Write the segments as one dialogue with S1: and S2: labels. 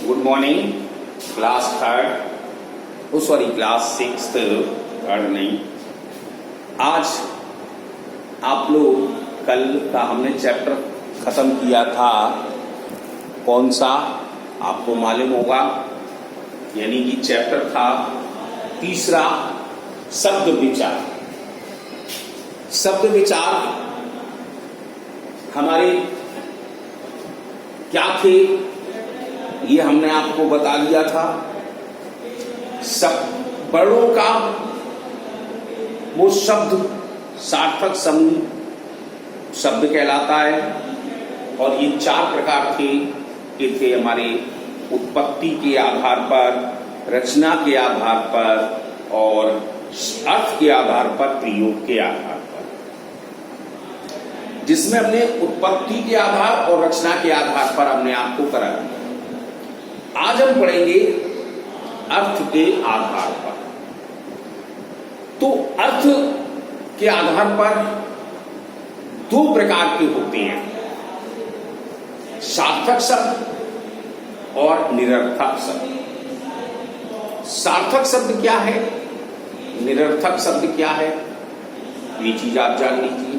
S1: Good morning class class sixth third नहीं। आज आप लोग कल का हमने चैप्टर खत्म किया था, कौन सा आपको मालूम होगा, यानी कि चैप्टर था तीसरा शब्द विचार। शब्द विचार हमारे क्या थे ये हमने आपको बता दिया था। सब वर्णों का वो शब्द सार्थक समूह शब्द कहलाता है, और ये चार प्रकार थे। ये थे हमारे उत्पत्ति के आधार पर, रचना के आधार पर और अर्थ के आधार पर, प्रयोग के आधार पर, जिसमें हमने उत्पत्ति के आधार और रचना के आधार पर हमने आपको करा दिया। आज हम पढ़ेंगे अर्थ के आधार पर। तो अर्थ के आधार पर दो प्रकार के होते हैं, सार्थक शब्द और निरर्थक शब्द। सार्थक शब्द क्या है, निरर्थक शब्द क्या है, ये चीज आप जान लीजिए।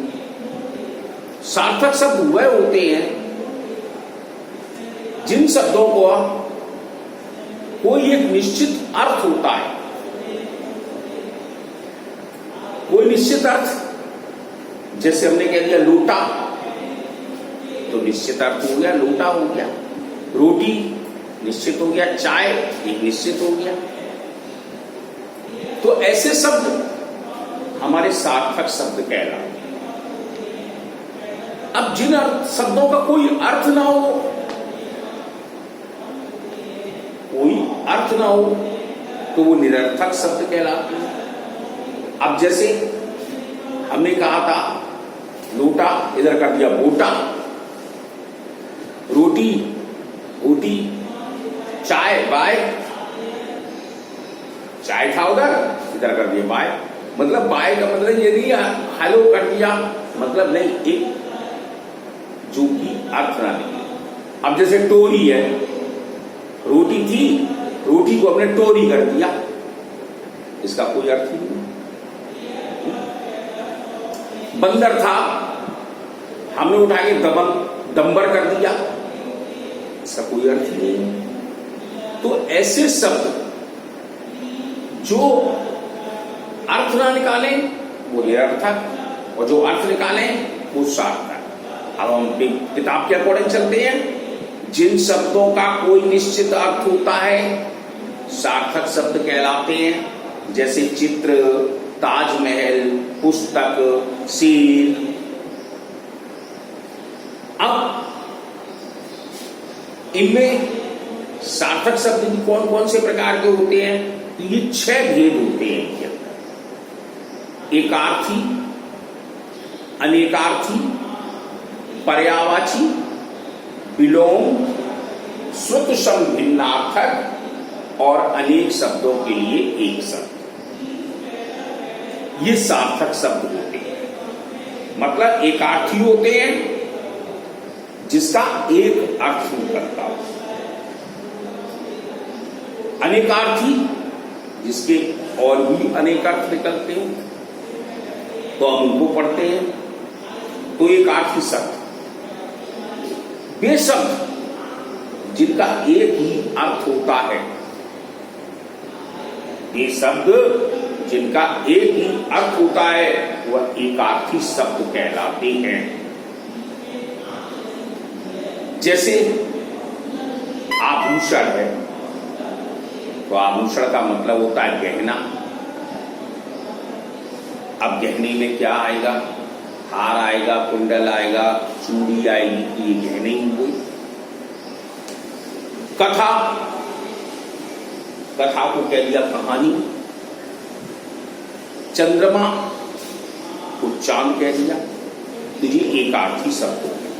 S1: सार्थक शब्द वह होते हैं जिन शब्दों को कोई एक निश्चित अर्थ होता है, कोई निश्चित अर्थ। जैसे हमने कह दिया लोटा, तो निश्चित अर्थ हो गया, लोटा हो गया। रोटी निश्चित हो गया, चाय एक निश्चित हो गया। तो ऐसे शब्द हमारे सार्थक शब्द कहलाते हैं। अब जिन शब्दों का कोई अर्थ ना हो, कोई अर्थ ना हो, तो वो निरर्थक शब्द कहलाते हैं। अब जैसे हमने कहा था लोटा, इधर कर दिया बोटा। रोटी रोटी, चाय बाय, चाय था उधर, इधर कर दिया बाय। मतलब बाय का मतलब ये नहीं हेलो कर दिया, मतलब नहीं, एक जो कि अर्थ ना निकले। अब जैसे टोरी है, रोटी थी, रोटी को हमने टोरी कर दिया, इसका कोई अर्थ ही नहीं। बंदर था, हमने उठा के दंबर कर दिया, इसका कोई अर्थ ही नहीं। तो ऐसे शब्द जो अर्थ ना निकाले वो निरर्थक, और जो अर्थ निकाले वो सार्थक। अब हम किताब के अकॉर्डिंग चलते हैं। जिन शब्दों का कोई निश्चित अर्थ होता है सार्थक शब्द कहलाते हैं, जैसे चित्र, ताजमहल, पुस्तक, शेर। अब इनमें सार्थक शब्द भी कौन कौन से प्रकार के होते हैं, तो ये 6 भेद होते हैं इनके अंदर। एकार्थी, अनेकार्थी, पर्यायवाची, विलोम, श्रुत सम भिन्नार्थक और अनेक शब्दों के लिए एक शब्द। ये सार्थक शब्द होते हैं। मतलब एकार्थी होते हैं जिसका एक अर्थ निकलता हो, अनेकार्थी जिसके और भी अनेक अर्थ निकलते हैं, तो हम उनको पढ़ते हैं। तो एकार्थी शब्द वे शब्द जिनका एक ही अर्थ होता है, ये शब्द जिनका एक ही अर्थ होता है वह एकार्थी शब्द कहलाते हैं। जैसे आभूषण है, तो आभूषण का मतलब होता है गहना। अब गहने में क्या आएगा, हार आएगा, कुंडल आएगा, चूड़ी आएगी, ये गहने ही हुए। कथा, कथा को कह दिया कहानी। चंद्रमा को चांद कह दिया, तो ये एकार्थी शब्द हो गए।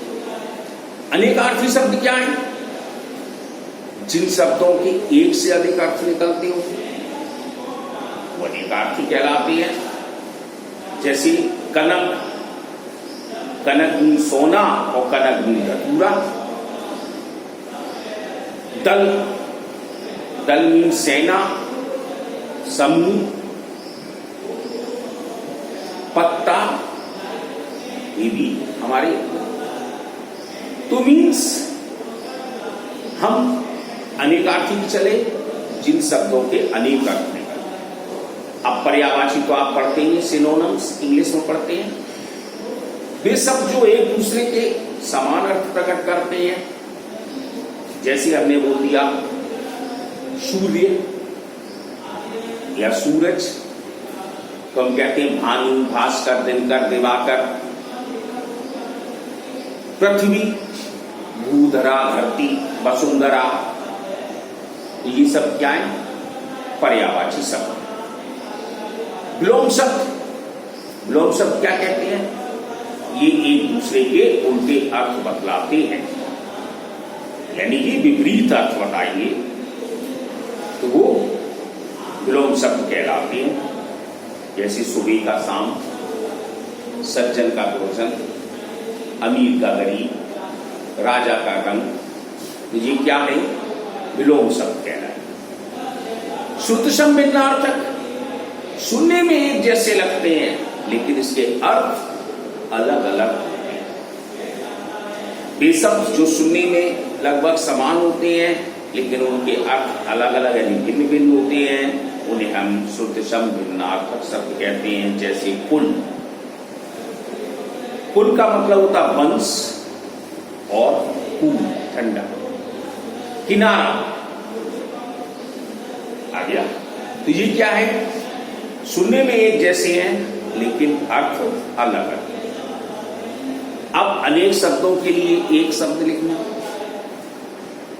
S1: अनेकार्थी शब्द क्या है, जिन शब्दों के एक से अधिक अर्थ निकलते हो वो अनेकार्थी कहलाते हैं। जैसे कनक, कनक मीन सोना और कनक मीन धतूरा। दल, दल मीन्स सेना, समूह, पत्ता, ये भी हमारे तो मीन्स हम अनेकार्थी भी चले जिन शब्दों के अनेक अर्थ हैं। अब पर्यायवाची तो आप पढ़ते ही, सिनोनिम्स इंग्लिश में पढ़ते हैं, वे शब्द जो एक दूसरे के समान अर्थ प्रकट करते हैं। जैसे हमने बोल दिया सूर्य या सूरज, तो हम कहते हैं भानु, भास्कर, दिनकर, दिवाकर। पृथ्वी, भूधरा, धरती, वसुंधरा, ये सब क्या है? पर्यायवाची शब्द। विलोम शब्द, विलोम शब्द क्या कहते हैं? ये एक दूसरे के उल्टे अर्थ बतलाते हैं, यानी कि विपरीत अर्थ बताएंगे, तो वो विलोम शब्द कहलाते हैं। जैसे सुबह का शाम, सज्जन का भोजन, अमीर का गरीब, राजा का रंग, तो ये क्या है? विलोम शब्द कहलाए। शुद्ध शब्द भिन्नार्थक, सुनने में एक जैसे लगते हैं लेकिन इसके अर्थ अलग अलग होते हैं। वे शब्द जो सुनने में लगभग समान होते हैं लेकिन उनके अर्थ अलग अलग यानी भिन्न भिन्न होते हैं, उन्हें हम शुद्ध शब्द भिन्नार्थक शब्द कहते हैं। जैसे पुल, पुल का मतलब होता वंश और कूल, ठंडा। किनारा आ गया, तो ये क्या है? सुनने में एक जैसे हैं लेकिन अर्थ अलग है। अब अनेक शब्दों के लिए एक शब्द लिखना।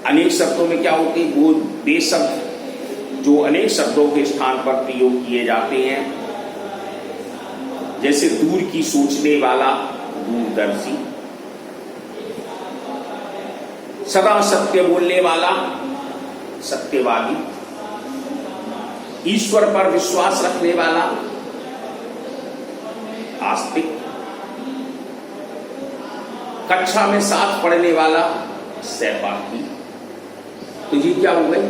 S1: अनेक शब्दों में क्या होते हैं? वो वे शब्द जो अनेक शब्दों के स्थान पर प्रयोग किए जाते हैं। जैसे दूर की सोचने वाला, दूरदर्शी। सदा सत्य बोलने वाला, सत्यवादी। ईश्वर पर विश्वास रखने वाला, आस्तिक। कक्षा में साथ पढ़ने वाला, सहपाठी। तो ये क्या हो गए?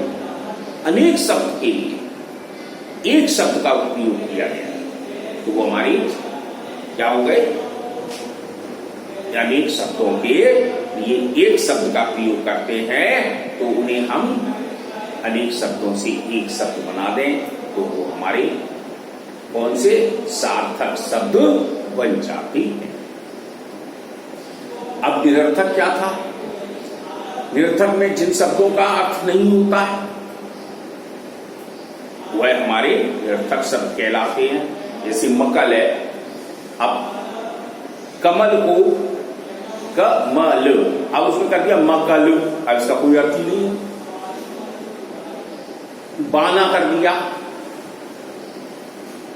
S1: अनेक शब्द के लिए एक शब्द का उपयोग किया गया, तो वो हमारी क्या हो गए? अनेक शब्दों के लिए एक शब्द का प्रयोग करते हैं, तो उन्हें हम अनेक शब्दों से एक शब्द बना दें, तो वो हमारे कौन से? सार्थक शब्द बन जाते हैं। अब निरर्थक क्या था? निरर्थक में जिन शब्दों का अर्थ नहीं होता है वह हमारे निरर्थक शब्द कहलाते हैं। जैसे मकल है, अब कमल को कमल, अब उसमें कर दिया मकल, अब इसका कोई अर्थ ही नहीं है। बाना कर दिया,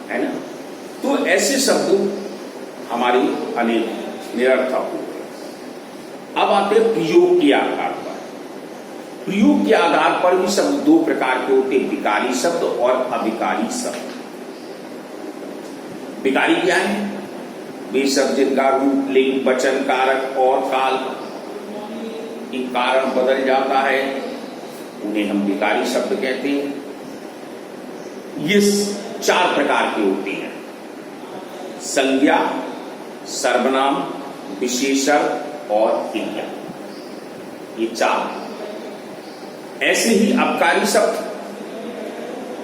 S1: है ना? तो ऐसे शब्द हमारी अनेक निरर्थक होते हैं। अब आते हैं प्रयोग के आधार पर। प्रयोग के आधार पर भी शब्द दो प्रकार के होते हैं, विकारी शब्द और अविकारी शब्द। विकारी क्या है? वे शब्द जिनका रूप, लिंग, वचन, कारक और काल के कारण बदल जाता है, उन्हें हम विकारी शब्द कहते हैं। ये चार प्रकार के होते हैं: संज्ञा, सर्वनाम, विशेषण और क्रिया। ये चार। ऐसे ही अपकारी शब्द,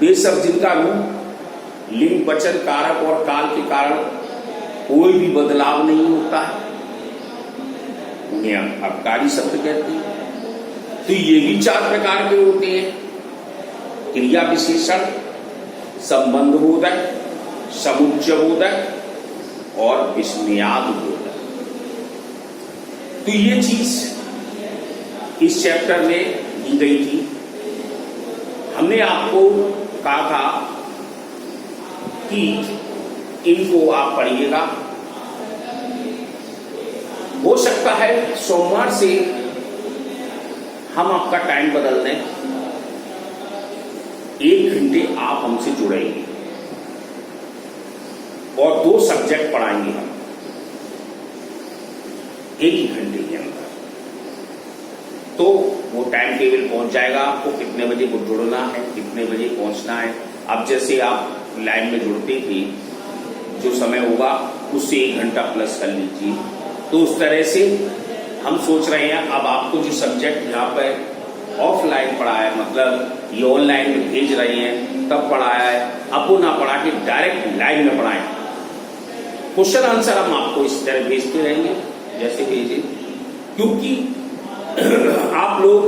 S1: वे शब्द जिनका रूप, लिंग, वचन, कारक और काल के कारण कोई भी बदलाव नहीं होता है, उन्हें हम अपकारी शब्द कहते हैं। तो ये भी चार प्रकार के होते हैं: क्रिया विशेषण, संबंध बोधक, समुच्चय बोधक और विस्मयाद बोधक। तो ये चीज इस चैप्टर में दी गई थी। हमने आपको कहा था कि इनको आप पढ़िएगा। हो सकता है सोमवार से हम आपका टाइम बदल दें, 1 घंटे आप हमसे जुड़ेंगे और 2 सब्जेक्ट पढ़ाएंगे हम 1 ही घंटे के अंदर। तो वो टाइम टेबल पहुंच जाएगा आपको, कितने बजे को जुड़ना है, कितने बजे पहुंचना है। अब जैसे आप लाइन में जुड़ते थे, जो समय होगा उससे 1 घंटा प्लस कर लीजिए। तो उस तरह से हम सोच रहे हैं अब आपको जो सब्जेक्ट यहाँ पर ऑफलाइन पढ़ाया है, मतलब ये ऑनलाइन में भेज रहे हैं तब पढ़ाया है, अब वो ना पढ़ा के डायरेक्ट लाइव में पढ़ाएं। क्वेश्चन आंसर हम आपको इस तरह भेजते रहेंगे जैसे भेजे, क्योंकि आप लोग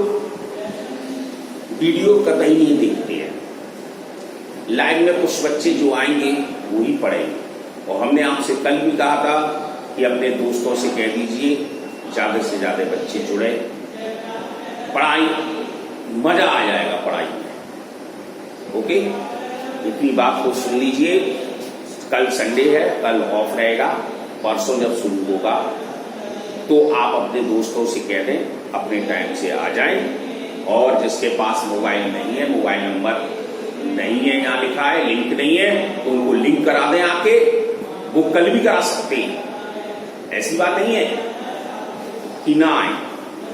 S1: वीडियो कतई नहीं देखते हैं। लाइव में कुछ बच्चे जो आएंगे वो ही पढ़ेंगे। और हमने आपसे कल भी कहा था कि अपने दोस्तों से कह दीजिए ज्यादा से ज्यादा बच्चे जुड़े, पढ़ाई मजा आ जाएगा पढ़ाई में। ओके, इतनी बात को सुन लीजिए। कल संडे है, कल ऑफ रहेगा, परसों जब शुरू होगा तो आप अपने दोस्तों से कह दें अपने टाइम से आ जाएं। और जिसके पास मोबाइल नहीं है, मोबाइल नंबर नहीं है यहाँ लिखा है, लिंक नहीं है, तो उनको लिंक करा दें आके, वो कल भी करा सकते हैं। ऐसी बात नहीं है कि ना आए,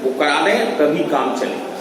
S1: वो करा दें तभी काम चले।